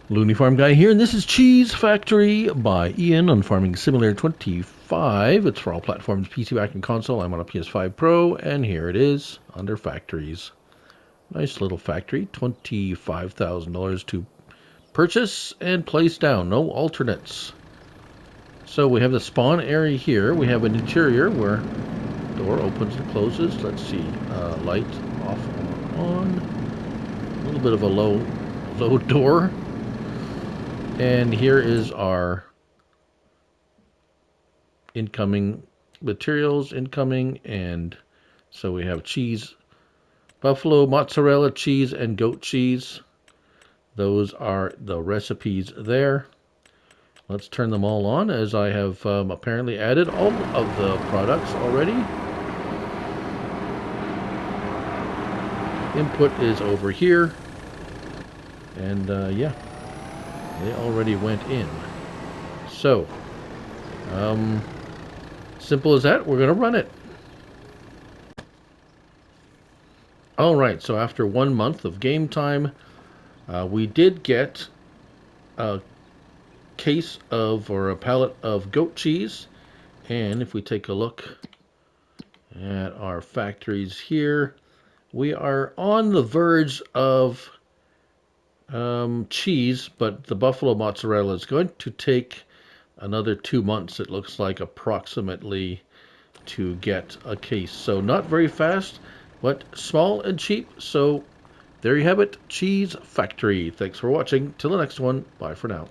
Looney Farm Guy here, and this is Cheese Factory by Ian on Farming Simulator 25. It's for all platforms, PC, Mac, and console. I'm on a PS5 Pro, and here it is under Factories. Nice little factory, $25,000 to purchase and place down. No alternates. So we have the spawn area here. We have an interior where door opens and closes. Let's see, light off, on. A little bit of a low door. And here is our incoming materials, and so we have cheese, buffalo, mozzarella cheese, and goat cheese. Those are the recipes there. Let's turn them all on, as I have apparently added all of the products already. Input is over here, and yeah, they already went in. So, simple as that. We're going to run it. Alright, so after 1 month of game time, we did get a case of, or a pallet of goat cheese. And if we take a look at our factories here, we are on the verge of cheese, but the buffalo mozzarella is going to take another 2 months, it looks like, approximately, to get a case. So not very fast, but small and cheap. So there you have it, Cheese Factory. Thanks for watching. Till the next one, bye for now.